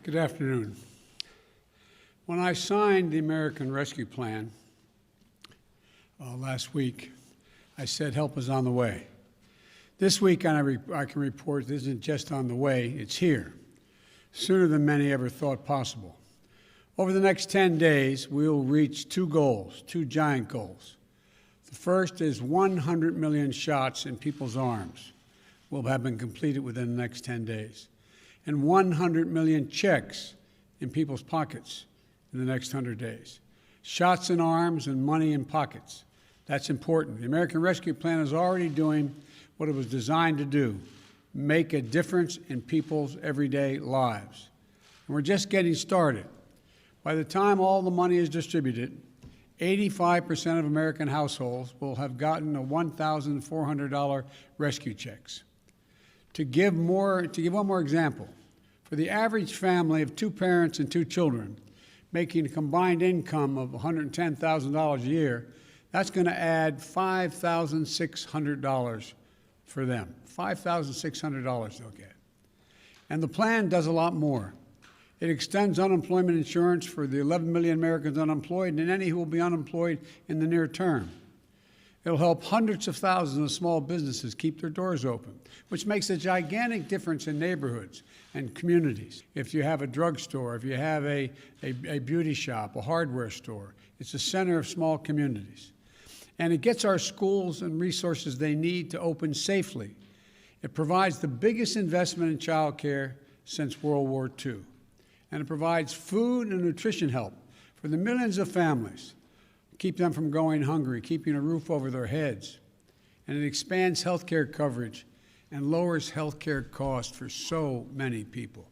Good afternoon. When I signed the American Rescue Plan last week, I said help is on the way. This week, I can report this isn't just on the way, it's here, sooner than many ever thought possible. Over the next 10 days, we'll reach two goals, two giant goals. The first is 100 million shots in people's arms will have been completed within the next 10 days, and 100 million checks in people's pockets in the next 100 days. Shots in arms and money in pockets. That's important. The American Rescue Plan is already doing what it was designed to do, make a difference in people's everyday lives. And we're just getting started. By the time all the money is distributed, 85% of American households will have gotten a $1,400 rescue checks. To give one more example, for the average family of two parents and two children making a combined income of $110,000 a year, that's going to add $5,600 for them. $5,600 they'll get. And the plan does a lot more. It extends unemployment insurance for the 11 million Americans unemployed and any who will be unemployed in the near term. It'll help hundreds of thousands of small businesses keep their doors open, which makes a gigantic difference in neighborhoods and communities. If you have a drugstore, if you have a beauty shop, a hardware store, it's the center of small communities. And it gets our schools and resources they need to open safely. It provides the biggest investment in child care since World War II. And it provides food and nutrition help for the millions of families, keep them from going hungry, keeping a roof over their heads. And it expands health care coverage and lowers health care costs for so many people.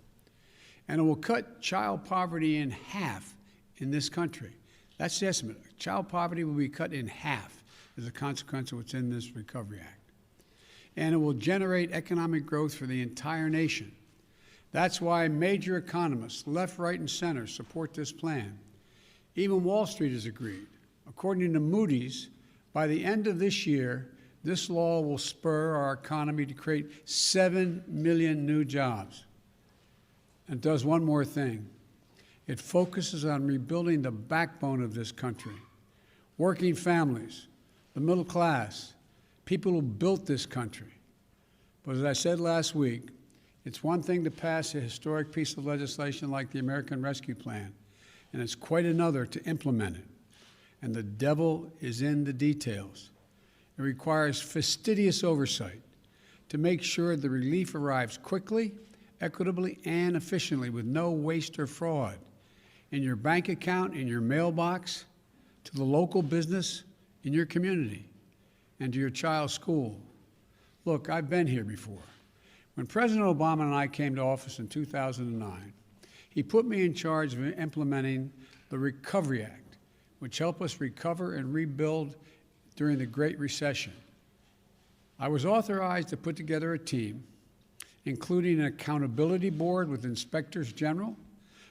And it will cut child poverty in half in this country. That's the estimate. Child poverty will be cut in half as a consequence of what's in this Recovery Act. And it will generate economic growth for the entire nation. That's why major economists, left, right, and center, support this plan. Even Wall Street has agreed. According to Moody's, by the end of this year, this law will spur our economy to create 7 million new jobs. And it does one more thing. It focuses on rebuilding the backbone of this country. Working families, the middle class, people who built this country. But as I said last week, it's one thing to pass a historic piece of legislation like the American Rescue Plan, and it's quite another to implement it. And the devil is in the details. It requires fastidious oversight to make sure the relief arrives quickly, equitably, and efficiently with no waste or fraud in your bank account, in your mailbox, to the local business, in your community, and to your child's school. Look, I've been here before. When President Obama and I came to office in 2009, he put me in charge of implementing the Recovery Act, which helped us recover and rebuild during the Great Recession. I was authorized to put together a team, including an accountability board with inspectors general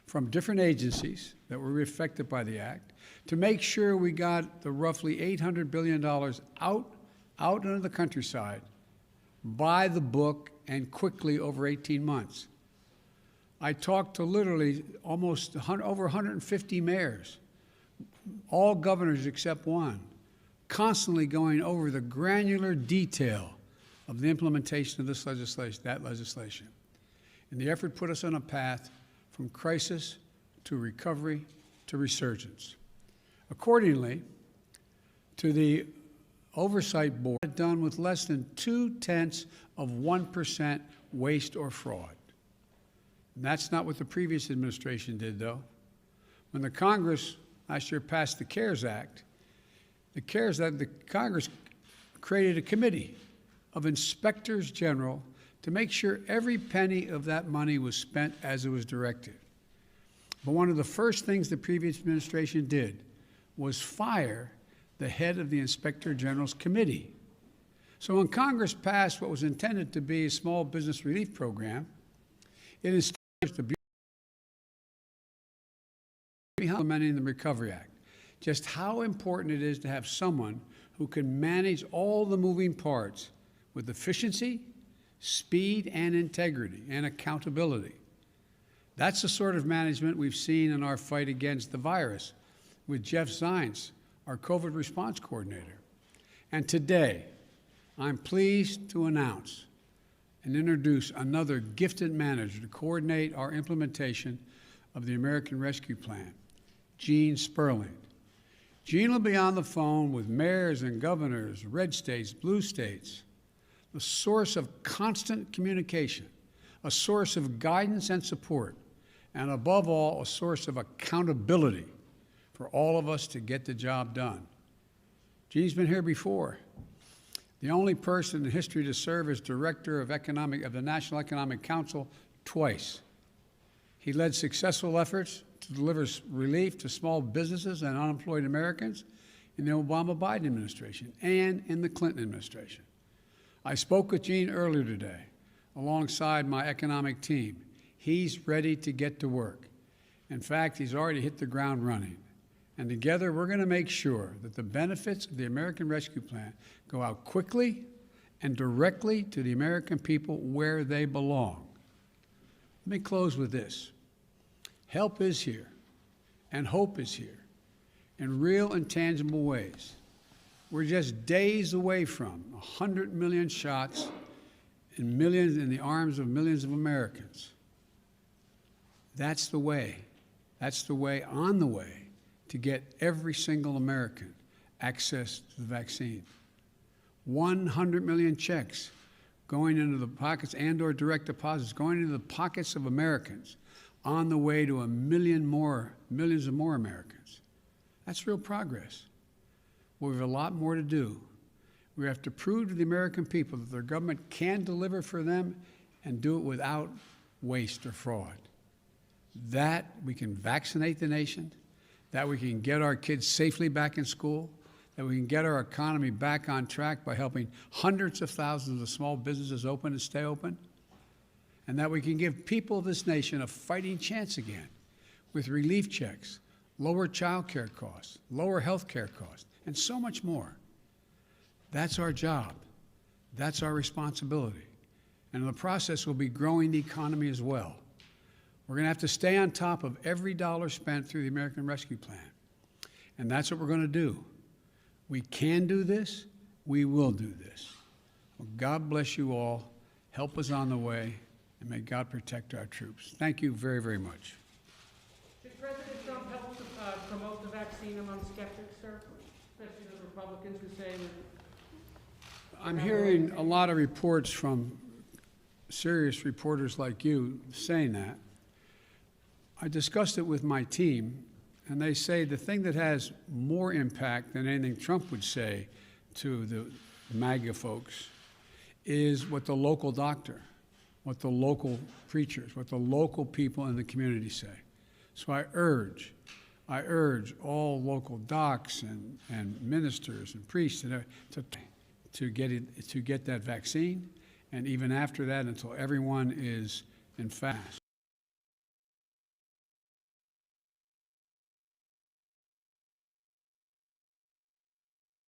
from different agencies that were affected by the act, to make sure we got the roughly $800 billion out into the countryside by the book and quickly over 18 months. I talked to literally over 150 mayors, all governors except one, constantly going over the granular detail of the implementation of this legislation, that legislation. And the effort put us on a path from crisis to recovery to resurgence. Accordingly, to the Oversight Board, done with less than 0.2% waste or fraud. And that's not what the previous administration did, though. When the Congress last year passed the CARES Act, the Congress created a committee of inspectors general to make sure every penny of that money was spent as it was directed. But one of the first things the previous administration did was fire the head of the Inspector General's committee. So when Congress passed what was intended to be a small business relief program, it established the implementing the Recovery Act. Just how important it is to have someone who can manage all the moving parts with efficiency, speed, and integrity, and accountability. That's the sort of management we've seen in our fight against the virus with Jeff Zients, our COVID response coordinator. And today, I'm pleased to announce and introduce another gifted manager to coordinate our implementation of the American Rescue Plan, Gene Sperling. Gene will be on the phone with mayors and governors, red states, blue states, the source of constant communication, a source of guidance and support, and above all, a source of accountability for all of us to get the job done. Gene's been here before. The only person in history to serve as director of the National Economic Council twice. He led successful efforts to deliver relief to small businesses and unemployed Americans in the Obama-Biden administration and in the Clinton administration. I spoke with Gene earlier today alongside my economic team. He's ready to get to work. In fact, he's already hit the ground running. And together, we're going to make sure that the benefits of the American Rescue Plan go out quickly and directly to the American people where they belong. Let me close with this. Help is here, and hope is here, in real and tangible ways. We're just days away from 100 million shots and millions in the arms of millions of Americans. That's the way. That's the way, on the way, to get every single American access to the vaccine. 100 million checks going into the pockets and/or direct deposits going into the pockets of Americans on the way to millions of more Americans. That's real progress. Well, we have a lot more to do. We have to prove to the American people that their government can deliver for them and do it without waste or fraud. That we can vaccinate the nation, that we can get our kids safely back in school, that we can get our economy back on track by helping hundreds of thousands of small businesses open and stay open, and that we can give people of this nation a fighting chance again with relief checks, lower child care costs, lower health care costs, and so much more. That's our job. That's our responsibility. And in the process, we'll be growing the economy as well. We're going to have to stay on top of every dollar spent through the American Rescue Plan. And that's what we're going to do. We can do this. We will do this. Well, God bless you all. Help is on the way. And may God protect our troops. Thank you very, very much. Did President Trump help to promote the vaccine among skeptics, sir? Especially the Republicans who say that... I'm hearing a lot of reports from serious reporters like you saying that. I discussed it with my team, and they say the thing that has more impact than anything Trump would say to the MAGA folks is what the local doctor, what the local preachers, what the local people in the community say. So I urge all local docs and ministers and priests to get that vaccine, and even after that, until everyone is in fact